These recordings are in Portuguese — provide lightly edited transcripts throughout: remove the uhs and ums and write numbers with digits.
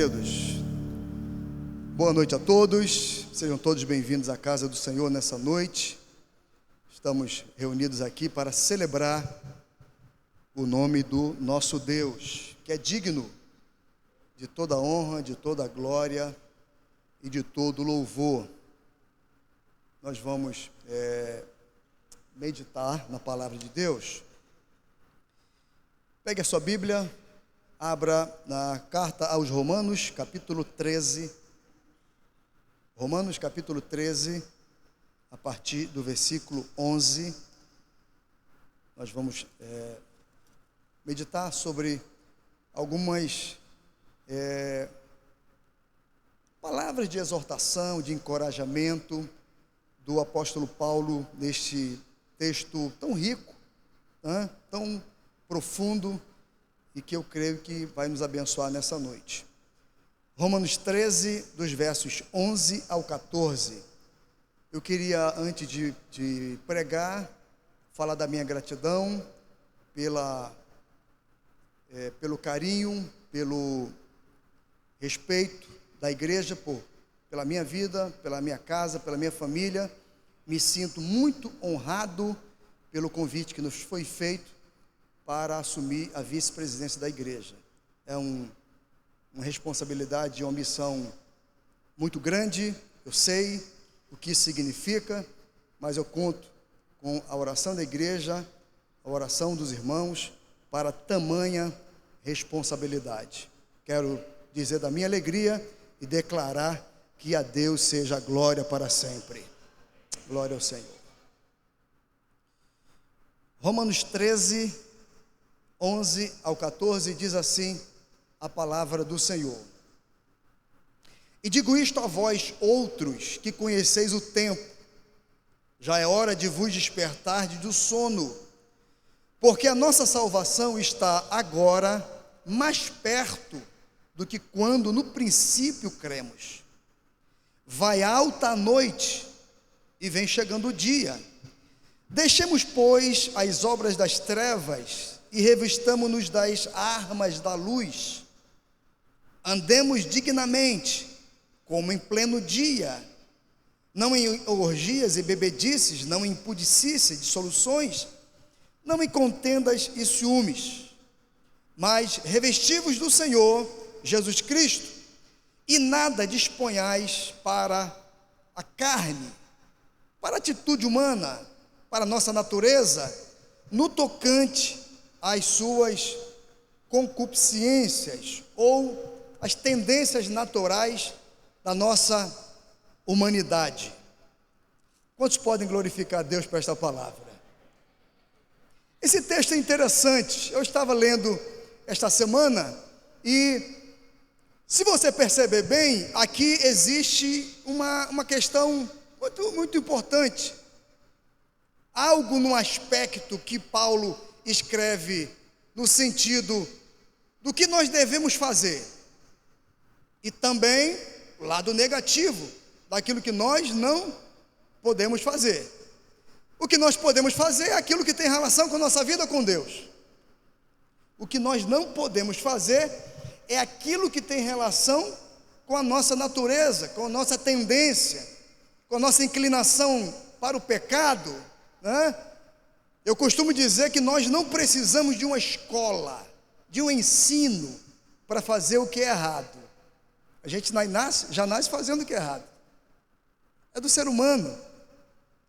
Queridos, boa noite a todos, sejam todos bem-vindos à casa do Senhor nessa noite. Estamos reunidos aqui para celebrar o nome do nosso Deus, que é digno de toda honra, de toda glória e de todo louvor. Nós vamos meditar na palavra de Deus. Pegue a sua Bíblia, abra na carta aos Romanos, capítulo 13. Romanos, capítulo 13, a partir do versículo 11. Nós vamos meditar sobre algumas palavras de exortação, de encorajamento do apóstolo Paulo neste texto tão rico, tão profundo, e que eu creio que vai nos abençoar nessa noite. Romanos 13, dos versos 11 ao 14. Eu queria, antes de pregar, falar da minha gratidão pelo carinho, pelo respeito da igreja, pela minha vida, pela minha casa, pela minha família. Me sinto muito honrado pelo convite que nos foi feito para assumir a vice-presidência da igreja. É uma responsabilidade e uma missão muito grande. Eu sei o que isso significa, mas eu conto com a oração da igreja, a oração dos irmãos, para tamanha responsabilidade. Quero dizer da minha alegria e declarar que a Deus seja a glória para sempre. Glória ao Senhor. Romanos 13, 11 ao 14, diz assim a palavra do Senhor. E digo isto a vós outros, que conheceis o tempo, já é hora de vos despertardes do sono, porque a nossa salvação está agora mais perto do que quando no princípio cremos. Vai alta a noite e vem chegando o dia. Deixemos, pois, as obras das trevas e revistamo-nos das armas da luz. Andemos dignamente, como em pleno dia, não em orgias e bebedices, não em impudicícia e dissoluções, não em contendas e ciúmes, mas revestivos do Senhor Jesus Cristo, e nada disponhais para a carne, para a atitude humana, para a nossa natureza, no tocante às suas concupiscências ou as tendências naturais da nossa humanidade. Quantos podem glorificar a Deus por esta palavra? Esse texto é interessante. Eu estava lendo esta semana e, se você perceber bem, aqui existe uma questão muito importante. Algo no aspecto que Paulo escreve no sentido do que nós devemos fazer, e também o lado negativo daquilo que nós não podemos fazer. O que nós podemos fazer é aquilo que tem relação com a nossa vida com Deus. O que nós não podemos fazer é aquilo que tem relação com a nossa natureza, com a nossa tendência, com a nossa inclinação para o pecado, Eu costumo dizer que nós não precisamos de uma escola, de um ensino para fazer o que é errado. A gente já nasce fazendo o que é errado. É do ser humano.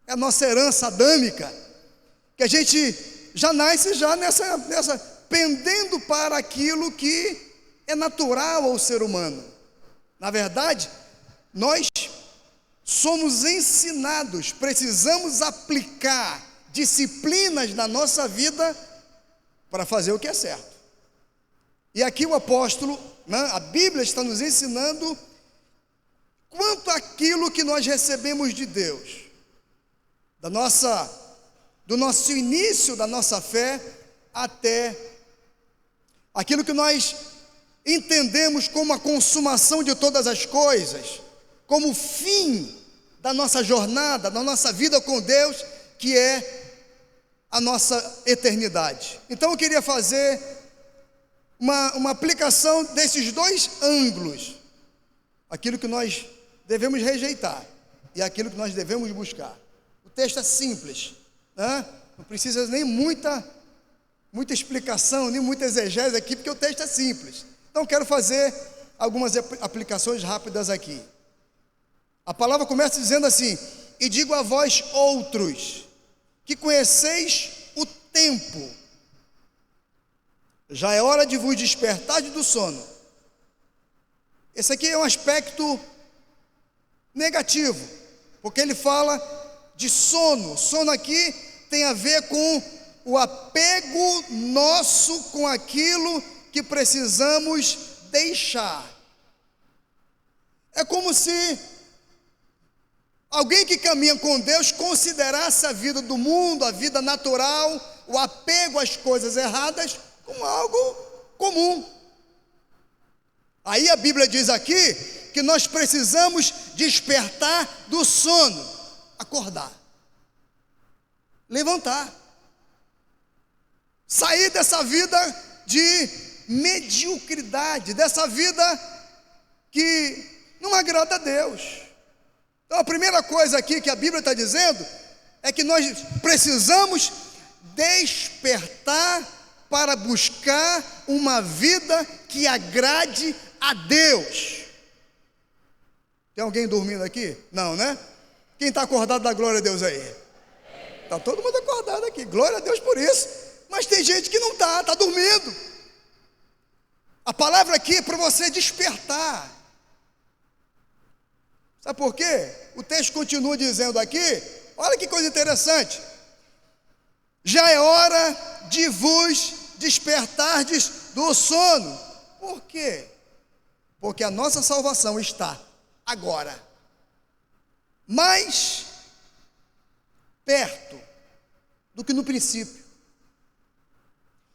É a nossa herança adâmica, que a gente já nasce nessa pendendo para aquilo que é natural ao ser humano. Na verdade, nós somos ensinados, precisamos aplicar disciplinas na nossa vida para fazer o que é certo. E aqui o apóstolo, a Bíblia está nos ensinando quanto àquilo que nós recebemos de Deus, do nosso início da nossa fé até aquilo que nós entendemos como a consumação de todas as coisas, como o fim da nossa jornada, da nossa vida com Deus, que é a nossa eternidade. Então eu queria fazer uma aplicação desses dois ângulos. Aquilo que nós devemos rejeitar e aquilo que nós devemos buscar. O texto é simples, né? Não precisa nem muita explicação, nem muita exegese aqui, porque o texto é simples. Então quero fazer algumas aplicações rápidas aqui. A palavra começa dizendo assim: e digo a vós outros, que conheceis o tempo, já é hora de vos despertar do sono. Esse aqui é um aspecto negativo, porque ele fala de sono. Sono aqui tem a ver com o apego nosso com aquilo que precisamos deixar. É como se alguém que caminha com Deus considerasse a vida do mundo, a vida natural, o apego às coisas erradas, como algo comum. Aí a Bíblia diz aqui que nós precisamos despertar do sono, acordar, levantar, sair dessa vida de mediocridade, dessa vida que não agrada a Deus. Então a primeira coisa aqui que a Bíblia está dizendo é que nós precisamos despertar para buscar uma vida que agrade a Deus. Tem alguém dormindo aqui? Não, né? Quem está acordado dá glória a Deus aí. Está todo mundo acordado aqui, glória a Deus por isso. Mas tem gente que não está dormindo. A palavra aqui é para você despertar. Sabe por quê? O texto continua dizendo aqui, olha que coisa interessante: já é hora de vos despertardes do sono. Por quê? Porque a nossa salvação está agora mais perto do que no princípio.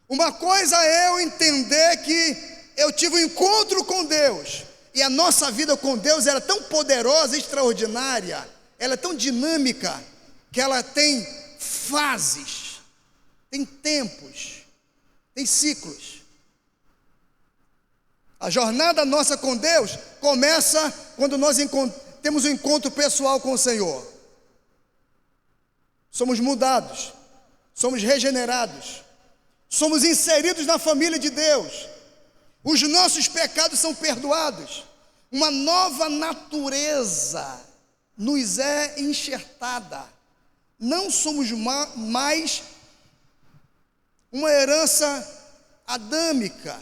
Uma coisa é eu entender que eu tive um encontro com Deus, e a nossa vida com Deus era tão poderosa, extraordinária, ela é tão dinâmica, que ela tem fases, tem tempos, tem ciclos. A jornada nossa com Deus começa quando nós temos um encontro pessoal com o Senhor. Somos mudados, somos regenerados, somos inseridos na família de Deus, os nossos pecados são perdoados, uma nova natureza nos é enxertada. Não somos mais uma herança adâmica,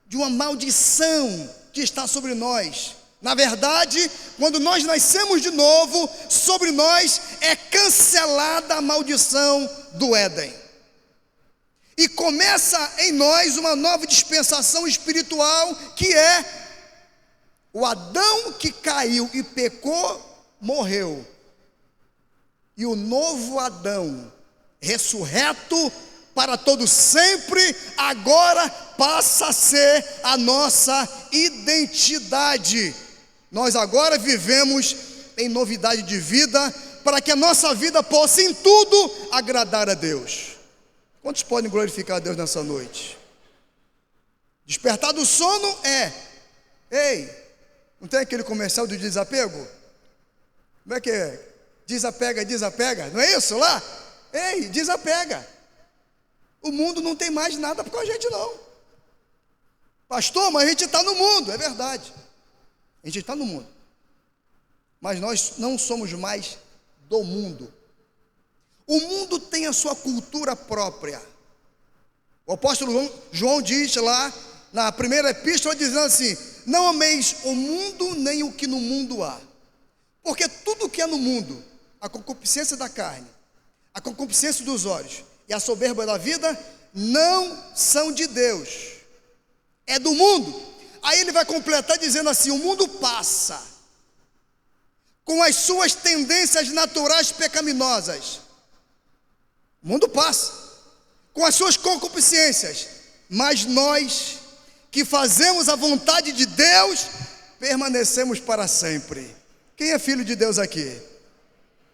de uma maldição que está sobre nós. Na verdade, quando nós nascemos de novo, sobre nós é cancelada a maldição do Éden. E começa em nós uma nova dispensação espiritual, que é o Adão que caiu e pecou, morreu. E o novo Adão, ressurreto para todo sempre, agora passa a ser a nossa identidade. Nós agora vivemos em novidade de vida, para que a nossa vida possa em tudo agradar a Deus. Quantos podem glorificar a Deus nessa noite? Despertar do sono não tem aquele comercial do desapego? Como é que é? Desapega, não é isso lá? Desapega. O mundo não tem mais nada com a gente não. Pastor, mas a gente está no mundo. É verdade, a gente está no mundo, mas nós não somos mais do mundo. O mundo tem a sua cultura própria. O apóstolo João diz lá na primeira epístola, dizendo assim: não ameis o mundo nem o que no mundo há, porque tudo que é no mundo, a concupiscência da carne, a concupiscência dos olhos e a soberba da vida, não são de Deus, é do mundo. Aí ele vai completar dizendo assim: o mundo passa, com as suas tendências naturais pecaminosas. O mundo passa, com as suas concupiscências, mas nós, que fazemos a vontade de Deus, permanecemos para sempre. Quem é filho de Deus aqui?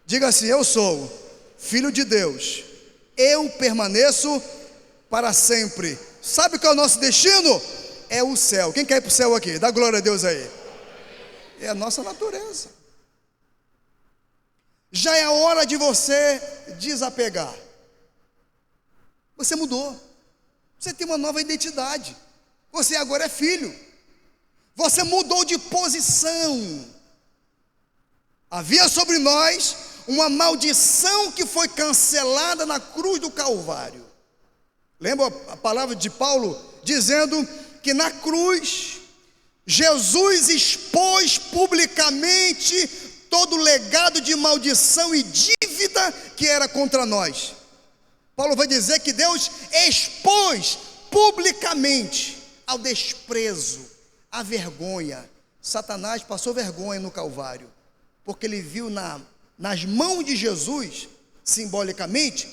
Diga assim: eu sou filho de Deus, eu permaneço para sempre. Sabe qual é o nosso destino? É o céu. Quem quer ir para o céu aqui? Dá glória a Deus aí. É a nossa natureza. Já é a hora de você desapegar. Você mudou. Você tem uma nova identidade. Você agora é filho. Você mudou de posição. Havia sobre nós uma maldição que foi cancelada na cruz do Calvário. Lembra a palavra de Paulo dizendo que na cruz Jesus expôs publicamente todo o legado de maldição e dívida que era contra nós. Paulo vai dizer que Deus expôs publicamente ao desprezo, à vergonha. Satanás passou vergonha no Calvário, porque ele viu nas mãos de Jesus, simbolicamente,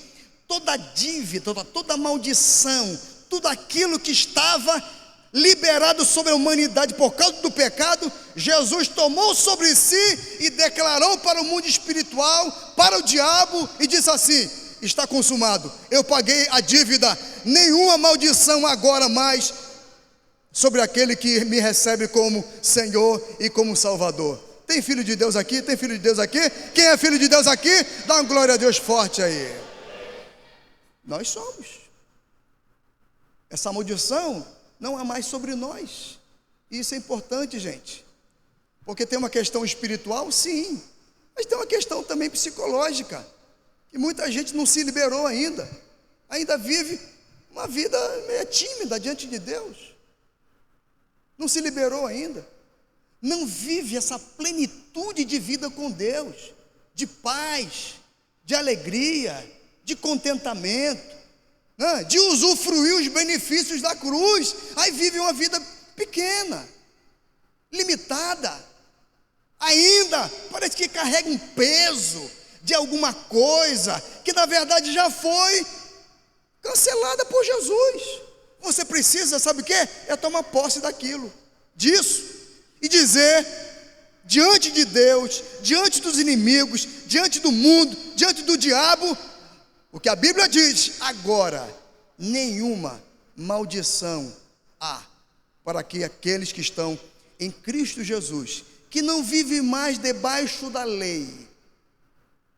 toda a dívida, toda a maldição, tudo aquilo que estava liberado sobre a humanidade por causa do pecado. Jesus tomou sobre si e declarou para o mundo espiritual, para o diabo, e disse assim: está consumado, eu paguei a dívida, nenhuma maldição agora mais sobre aquele que me recebe como Senhor e como Salvador. Tem filho de Deus aqui? Tem filho de Deus aqui? Quem é filho de Deus aqui? Dá uma glória a Deus forte aí. Nós somos. Essa maldição não é mais sobre nós. Isso é importante, gente. Porque tem uma questão espiritual, sim, mas tem uma questão também psicológica, que muita gente não se liberou ainda. Ainda vive uma vida meio tímida diante de Deus. Não se liberou ainda. Não vive essa plenitude de vida com Deus, de paz, de alegria, de contentamento, né? De usufruir os benefícios da cruz. Aí vive uma vida pequena, limitada, ainda parece que carrega um peso de alguma coisa que na verdade já foi cancelada por Jesus. Você precisa, sabe o que? É tomar posse disso, e dizer, diante de Deus, diante dos inimigos, diante do mundo, diante do diabo, o que a Bíblia diz: agora, nenhuma maldição há para que aqueles que estão em Cristo Jesus, que não vivem mais debaixo da lei,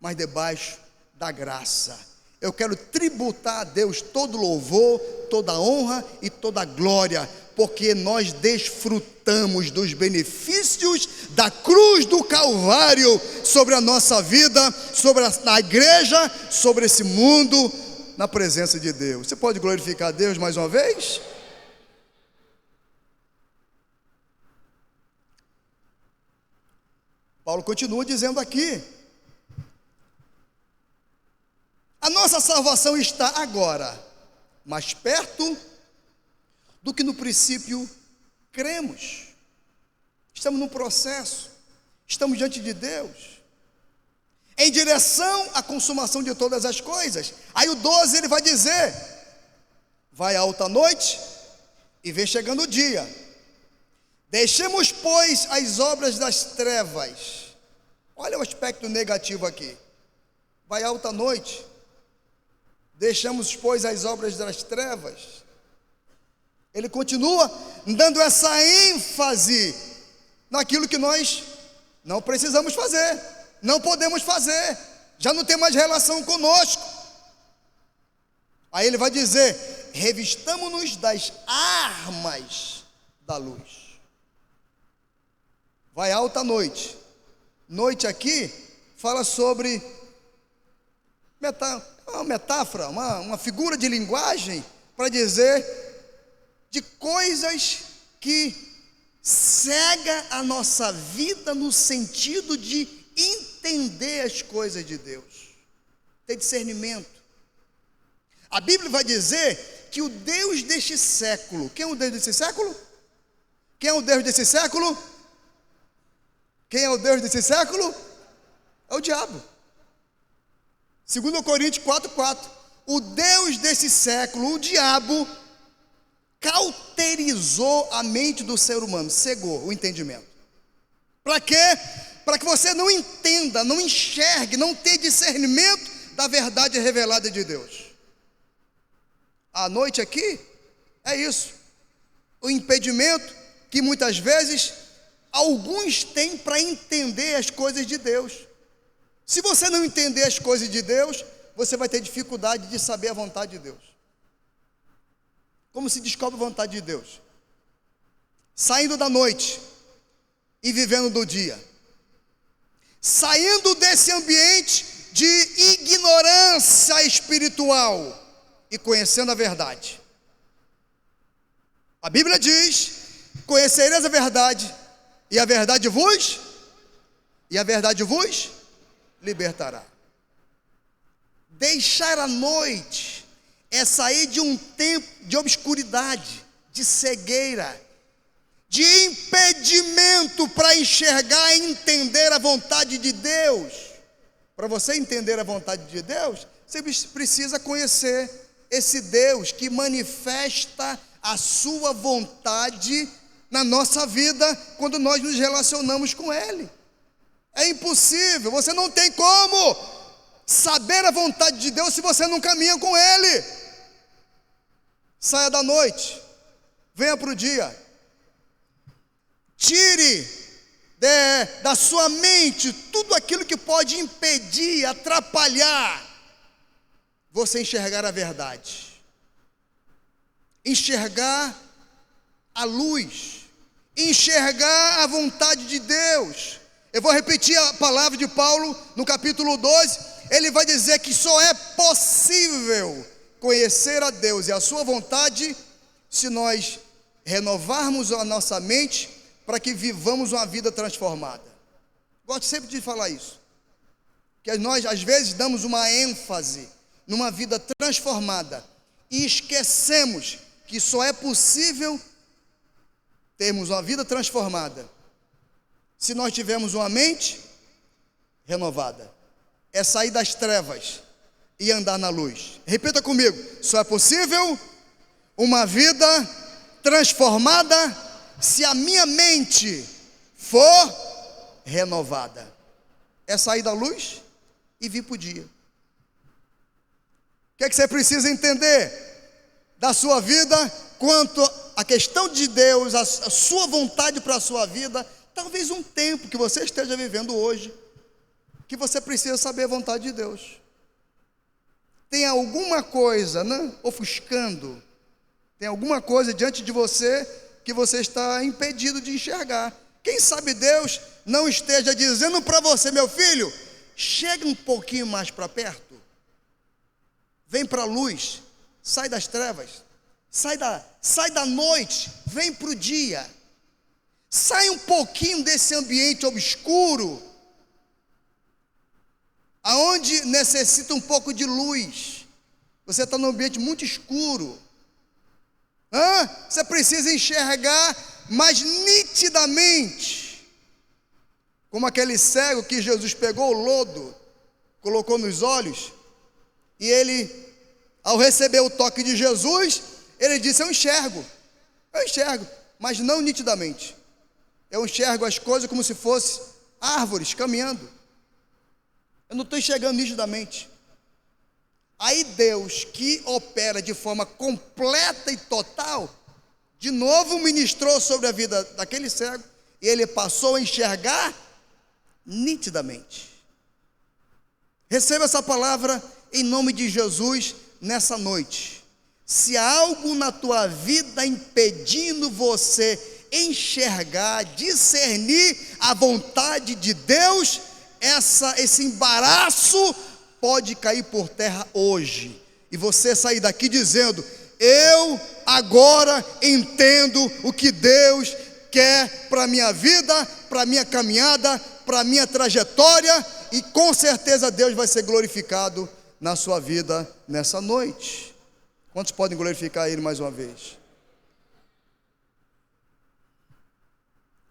mas debaixo da graça. Eu quero tributar a Deus todo louvor, toda honra e toda glória, porque nós desfrutamos dos benefícios da cruz do Calvário sobre a nossa vida, sobre a igreja, sobre esse mundo, na presença de Deus. Você pode glorificar a Deus mais uma vez? Paulo continua dizendo aqui: a nossa salvação está agora mais perto do que no princípio cremos. Estamos num processo, estamos diante de Deus, em direção à consumação de todas as coisas. Aí o 12 ele vai dizer: vai alta noite e vem chegando o dia, deixemos pois as obras das trevas. Olha o aspecto negativo aqui. Vai alta noite, deixamos pois as obras das trevas. Ele continua dando essa ênfase naquilo que nós não precisamos fazer, não podemos fazer, já não tem mais relação conosco. Aí ele vai dizer: revistamo-nos das armas da luz. Vai alta noite. Noite aqui fala sobre uma metáfora, uma figura de linguagem para dizer de coisas que cega a nossa vida no sentido de entender as coisas de Deus, ter discernimento. A Bíblia vai dizer que o Deus deste século, quem é o Deus desse século? Quem é o Deus desse século? Quem é o Deus desse século? É o diabo. 2 Coríntios 4:4. O Deus desse século, o diabo, cauterizou a mente do ser humano, cegou o entendimento. Para quê? Para que você não entenda, não enxergue, não tenha discernimento da verdade revelada de Deus. A noite aqui É isso. O impedimento que muitas vezes alguns têm para entender as coisas de Deus. Se você não entender as coisas de Deus, você vai ter dificuldade de saber a vontade de Deus. Como se descobre a vontade de Deus? Saindo da noite e vivendo do dia. Saindo desse ambiente de ignorância espiritual e conhecendo a verdade. A Bíblia diz: conhecereis a verdade, e a verdade vos libertará. Deixar a noite é sair de um tempo de obscuridade, de cegueira, de impedimento para enxergar e entender a vontade de Deus. Para você entender a vontade de Deus, você precisa conhecer esse Deus que manifesta a sua vontade na nossa vida quando nós nos relacionamos com Ele. É impossível, você não tem como saber a vontade de Deus se você não caminha com Ele. Saia da noite, venha para o dia. Tire da sua mente tudo aquilo que pode impedir, atrapalhar você enxergar a verdade, enxergar a luz, enxergar a vontade de Deus. Eu vou repetir a palavra de Paulo no capítulo 12. Ele vai dizer que só é possível conhecer a Deus e a sua vontade se nós renovarmos a nossa mente para que vivamos uma vida transformada. Gosto sempre de falar isso, que nós às vezes damos uma ênfase numa vida transformada e esquecemos que só é possível termos uma vida transformada se nós tivermos uma mente renovada. É sair das trevas e andar na luz. Repita comigo: só é possível uma vida transformada se a minha mente for renovada. É sair da luz e vir para o dia. O que é que você precisa entender da sua vida quanto à questão de Deus, a sua vontade para a sua vida? Talvez um tempo que você esteja vivendo hoje, que você precisa saber a vontade de Deus. Tem alguma coisa, né, ofuscando, tem alguma coisa diante de você que você está impedido de enxergar. Quem sabe Deus não esteja dizendo para você: meu filho, chega um pouquinho mais para perto, vem para a luz, sai das trevas, sai da noite, vem para o dia, sai um pouquinho desse ambiente obscuro, aonde necessita um pouco de luz. Você está num ambiente muito escuro. Você precisa enxergar mais nitidamente, como aquele cego que Jesus pegou o lodo, colocou nos olhos, e ele, ao receber o toque de Jesus, ele disse: eu enxergo, mas não nitidamente. Eu enxergo as coisas como se fossem árvores caminhando. Eu não estou enxergando nitidamente. Aí Deus, que opera de forma completa e total, de novo ministrou sobre a vida daquele cego, e ele passou a enxergar nitidamente. Receba essa palavra em nome de Jesus nessa noite. Se há algo na tua vida impedindo você enxergar, discernir a vontade de Deus, esse embaraço pode cair por terra hoje, e você sair daqui dizendo: eu agora entendo o que Deus quer para a minha vida, para a minha caminhada, para a minha trajetória, e com certeza Deus vai ser glorificado na sua vida nessa noite. Quantos podem glorificar Ele mais uma vez?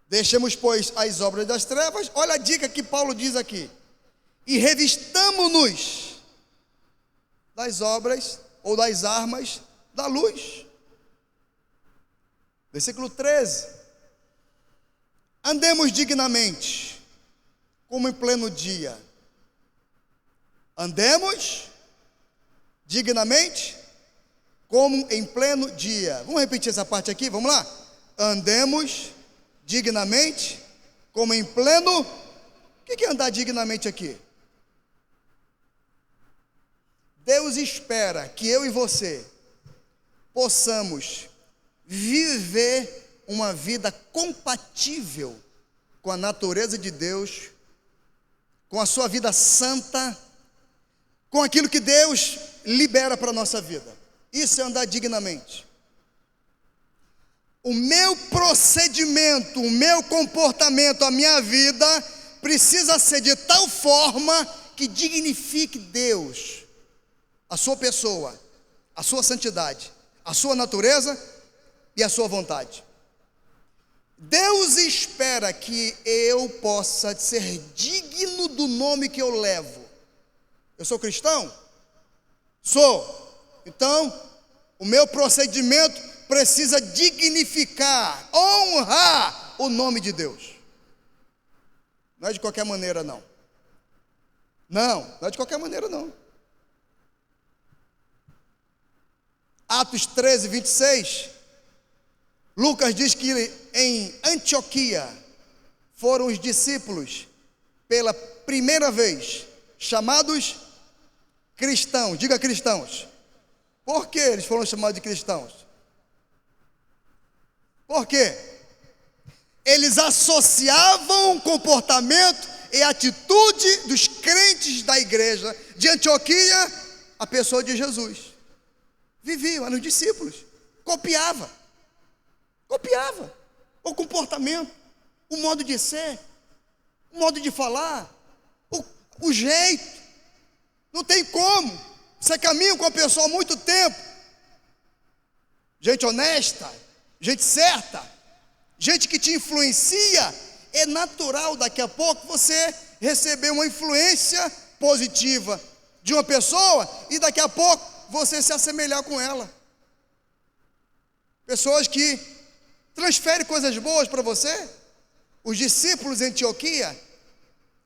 Deixemos, pois, as obras das trevas. Olha a dica que Paulo diz aqui: e revistamo-nos das obras ou das armas da luz. Versículo 13: andemos dignamente, como em pleno dia. Andemos dignamente, como em pleno dia. Vamos repetir essa parte aqui? Vamos lá? Andemos dignamente, como em pleno... O que é andar dignamente aqui? Deus espera que eu e você possamos viver uma vida compatível com a natureza de Deus, com a sua vida santa, com aquilo que Deus libera para a nossa vida. Isso é andar dignamente. O meu procedimento, o meu comportamento, a minha vida precisa ser de tal forma que dignifique Deus, a sua pessoa, a sua santidade, a sua natureza e a sua vontade. Deus espera que eu possa ser digno do nome que eu levo. Eu sou cristão? Sou. Então, o meu procedimento precisa dignificar, honrar o nome de Deus. Não é de qualquer maneira, não. Não é de qualquer maneira, não. Atos 13, 26, Lucas diz que em Antioquia foram os discípulos, pela primeira vez, chamados cristãos. Diga cristãos. Por que eles foram chamados de cristãos? Por quê? Eles associavam o comportamento e atitude dos crentes da igreja de Antioquia à pessoa de Jesus. Viviam, eram discípulos, copiava o comportamento, o modo de ser, o modo de falar, o jeito. Não tem como. Você caminha com a pessoa há muito tempo, gente honesta, gente certa, gente que te influencia, é natural daqui a pouco você receber uma influência positiva de uma pessoa e daqui a pouco você se assemelhar com ela. Pessoas que transferem coisas boas para você. Os discípulos em Antioquia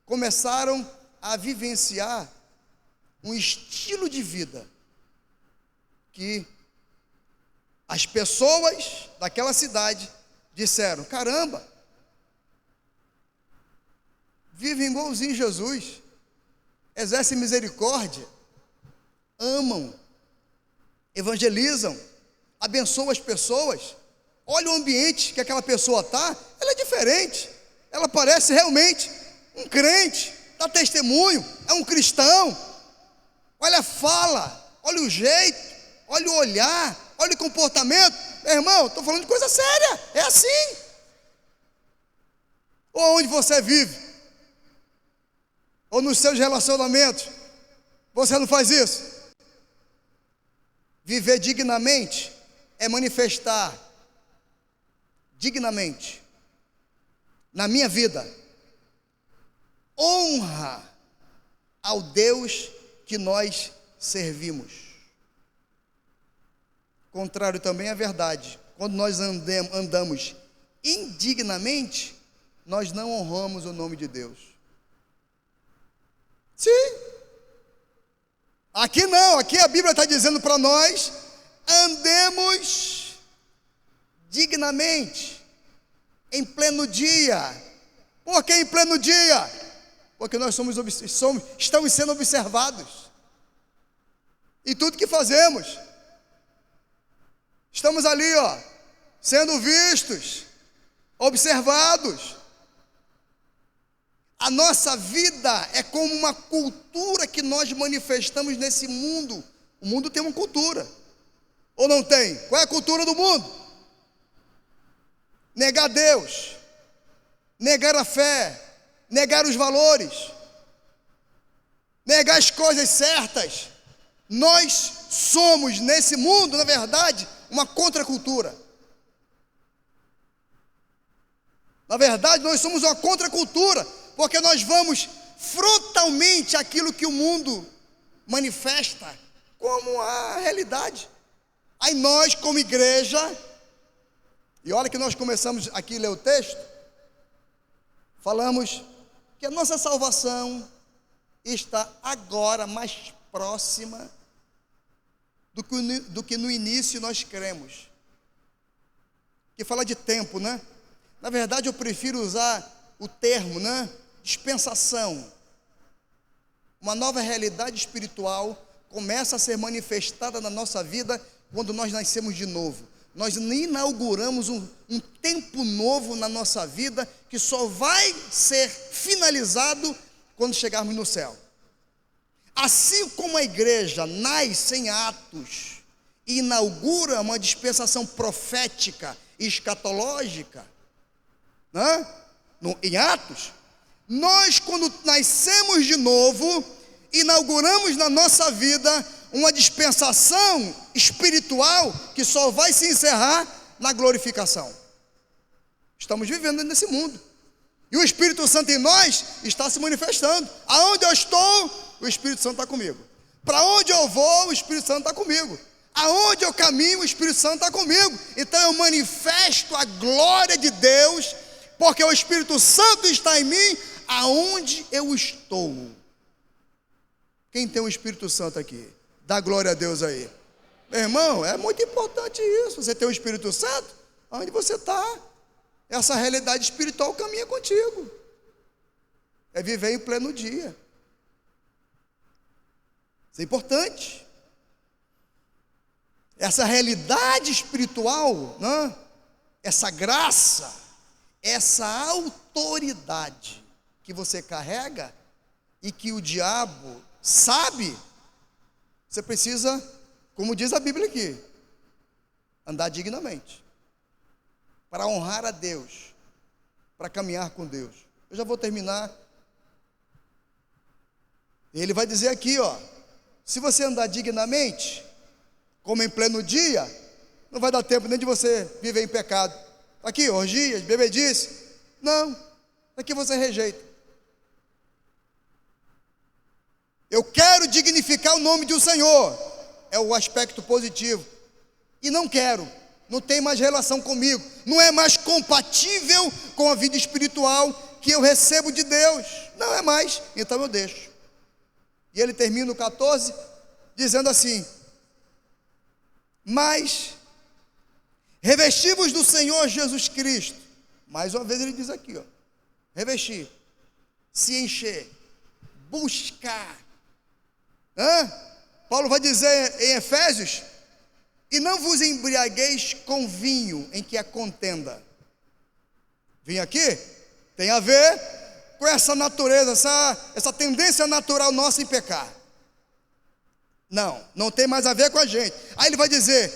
começaram a vivenciar um estilo de vida que as pessoas daquela cidade disseram: caramba, vivem igualzinho Jesus, exercem misericórdia, amam, evangelizam, abençoam as pessoas. Olha o ambiente que aquela pessoa está, ela é diferente, ela parece realmente um crente, dá testemunho, é um cristão. Olha a fala, olha o jeito, olha o olhar, olha o comportamento. Meu irmão, estou falando de coisa séria, é assim. Ou onde você vive, ou nos seus relacionamentos, você não faz isso? Viver dignamente é manifestar dignamente na minha vida honra ao Deus que nós servimos. Contrário também à verdade. Quando nós andamos indignamente, nós não honramos o nome de Deus. Sim. Aqui não, aqui a Bíblia está dizendo para nós: andemos dignamente, em pleno dia. Por que em pleno dia? Porque nós estamos sendo observados em tudo que fazemos. Estamos ali, sendo vistos, observados. A nossa vida é como uma cultura que nós manifestamos nesse mundo. O mundo tem uma cultura, ou não tem? Qual é a cultura do mundo? Negar Deus, negar a fé, negar os valores, negar as coisas certas. Nós somos nesse mundo, na verdade, uma contracultura. Na verdade, nós somos uma contracultura, porque nós vamos frontalmente àquilo que o mundo manifesta como a realidade. Aí nós, como igreja, e olha que nós começamos aqui a ler o texto, falamos que a nossa salvação está agora mais próxima do que no início nós cremos. Que fala de tempo, né? Na verdade, eu prefiro usar o termo, né? Dispensação. Uma nova realidade espiritual começa a ser manifestada na nossa vida quando nós nascemos de novo. Nós inauguramos um tempo novo na nossa vida que só vai ser finalizado quando chegarmos no céu. Assim como a igreja nasce em Atos e inaugura uma dispensação profética e escatológica, né? Em Atos, nós, quando nascemos de novo, inauguramos na nossa vida uma dispensação espiritual que só vai se encerrar na glorificação. Estamos vivendo nesse mundo, e o Espírito Santo em nós está se manifestando. Aonde eu estou, o Espírito Santo está comigo. Para onde eu vou, o Espírito Santo está comigo. Aonde eu caminho, o Espírito Santo está comigo. Então eu manifesto a glória de Deus, porque o Espírito Santo está em mim, aonde eu estou. Quem tem o Espírito Santo aqui? Dá glória a Deus aí. Meu irmão, é muito importante isso. Você tem o Espírito Santo, onde você está, essa realidade espiritual caminha contigo. É viver em pleno dia. Isso é importante. Essa realidade espiritual, né? Essa graça, essa autoridade que você carrega e que o diabo sabe, você precisa, como diz a Bíblia aqui, andar dignamente, para honrar a Deus, para caminhar com Deus. Eu já vou terminar. Ele vai dizer aqui, ó, se você andar dignamente, como em pleno dia, não vai dar tempo nem de você viver em pecado. Aqui, orgias, bebedice, não, aqui você rejeita. Eu quero dignificar o nome do Senhor, é o aspecto positivo, e não quero, não tem mais relação comigo, não é mais compatível com a vida espiritual que eu recebo de Deus, não é mais, então eu deixo. E ele termina o 14, dizendo assim: mas revestivos do Senhor Jesus Cristo. Mais uma vez ele diz aqui, ó, revestir, se encher, buscar. Paulo vai dizer em Efésios: e não vos embriagueis com vinho em que há contenda. Vinho aqui tem a ver com essa natureza, essa tendência natural nossa em pecar. Não tem mais a ver com a gente. Aí ele vai dizer: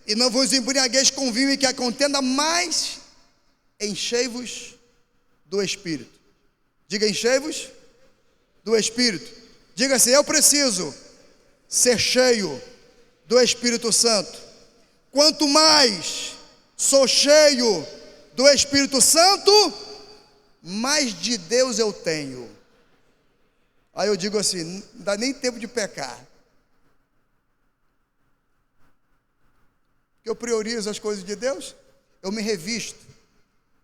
e não vos embriagueis com vinho em que há contenda, mas enchei-vos do Espírito. Diga: enchei-vos do Espírito. Diga assim: eu preciso ser cheio do Espírito Santo. Quanto mais sou cheio do Espírito Santo, mais de Deus eu tenho. Aí eu digo assim: não dá nem tempo de pecar, eu priorizo as coisas de Deus, eu me revisto,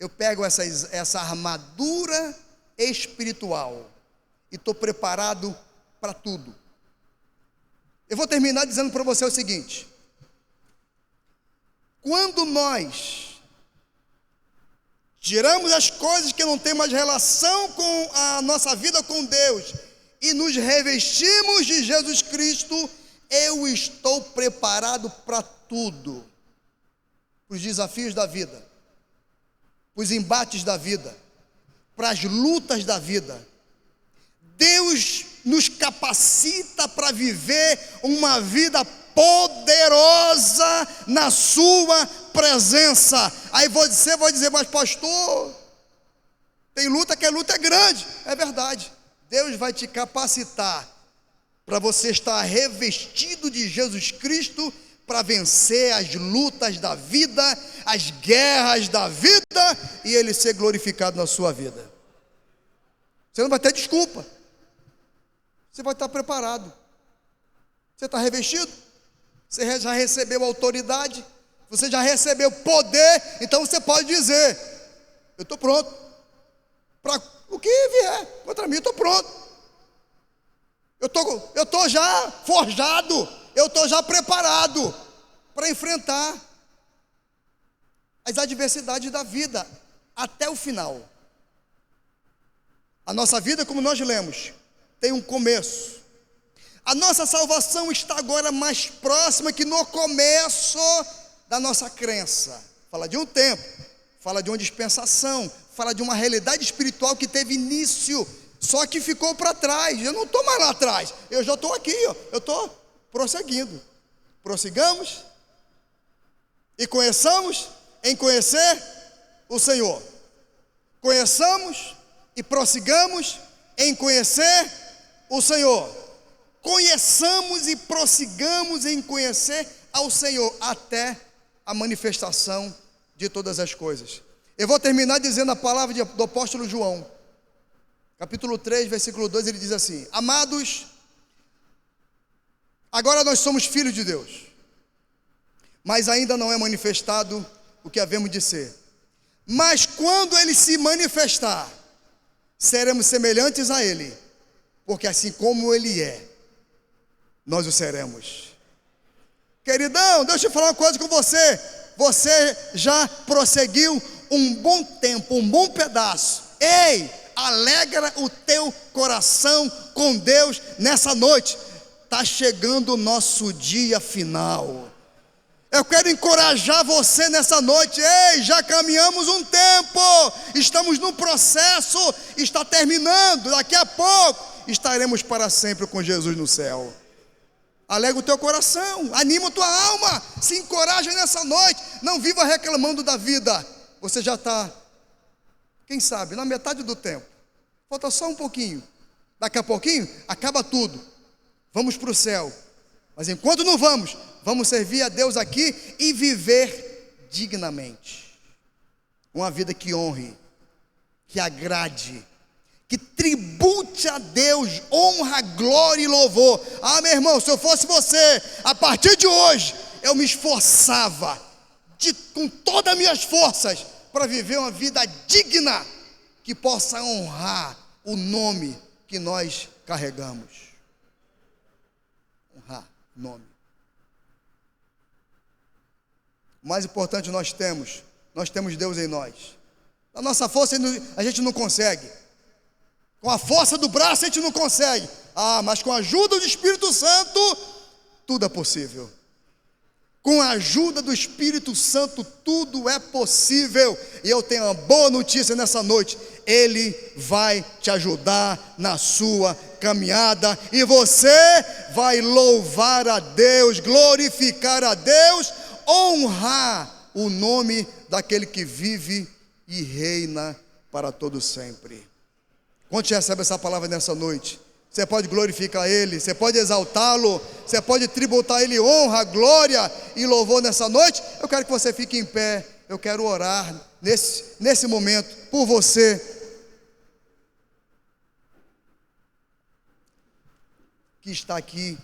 eu pego essa armadura espiritual e estou preparado para tudo. Eu vou terminar dizendo para você o seguinte: quando nós tiramos as coisas que não têm mais relação com a nossa vida com Deus e nos revestimos de Jesus Cristo, eu estou preparado para tudo. Para os desafios da vida, para os embates da vida, para as lutas da vida. Deus nos capacita para viver uma vida poderosa na sua presença. Aí você vai dizer: mas pastor, tem luta que a luta é grande. É verdade. Deus vai te capacitar para você estar revestido de Jesus Cristo, para vencer as lutas da vida, as guerras da vida, e Ele ser glorificado na sua vida. Você não vai ter desculpa. Você vai estar preparado. Você está revestido? Você já recebeu autoridade? Você já recebeu poder? Então você pode dizer: eu estou pronto. Para o que vier contra mim, eu estou pronto. Eu estou já forjado. eu estou já preparado para enfrentar as adversidades da vida até o final. A nossa vida, como nós lemos, tem um começo. A nossa salvação está agora mais próxima que no começo da nossa crença. Fala de um tempo, fala de uma dispensação, fala de uma realidade espiritual que teve início, só que ficou para trás. Eu não estou mais lá atrás, eu já estou aqui, ó. Eu estou prosseguindo. Prossigamos e conheçamos em conhecer o Senhor. Conheçamos e prossigamos em conhecer o Senhor. Conheçamos e prossigamos em conhecer ao Senhor até a manifestação de todas as coisas. Eu vou terminar dizendo a palavra do apóstolo João, capítulo 3, versículo 2, ele diz assim: amados, agora nós somos filhos de Deus, mas ainda não é manifestado o que havemos de ser. Mas quando ele se manifestar, seremos semelhantes a ele, porque assim como ele é, nós o seremos. Queridão, deixa eu falar uma coisa com você. Você já prosseguiu um bom tempo, um bom pedaço. Ei, alegra o teu coração com Deus nessa noite. Está chegando o nosso dia final. Eu quero encorajar você nessa noite. Ei, já caminhamos um tempo, estamos no processo, está terminando, daqui a pouco estaremos para sempre com Jesus no céu. Alegra o teu coração, anima a tua alma, se encoraja nessa noite, não viva reclamando da vida. Você já está, quem sabe, na metade do tempo, falta só um pouquinho, daqui a pouquinho acaba tudo, vamos para o céu. Mas enquanto não vamos, vamos servir a Deus aqui e viver dignamente. Uma vida que honre, que agrade, que tribute a Deus honra, glória e louvor. Ah, meu irmão, se eu fosse você, a partir de hoje, eu me esforçava com todas as minhas forças para viver uma vida digna que possa honrar o nome que nós carregamos. Honrar o nome. O mais importante nós temos Deus em nós. A nossa força a gente não consegue. Com a força do braço a gente não consegue. Ah, mas com a ajuda do Espírito Santo, tudo é possível. Com a ajuda do Espírito Santo, tudo é possível. E eu tenho uma boa notícia nessa noite. Ele vai te ajudar na sua caminhada. E você vai louvar a Deus, glorificar a Deus, honrar o nome daquele que vive e reina para todo sempre. Quando você recebe essa palavra nessa noite, você pode glorificar Ele, você pode exaltá-lo, você pode tributar Ele honra, glória e louvor nessa noite. Eu quero que você fique em pé, eu quero orar nesse momento por você. Que está aqui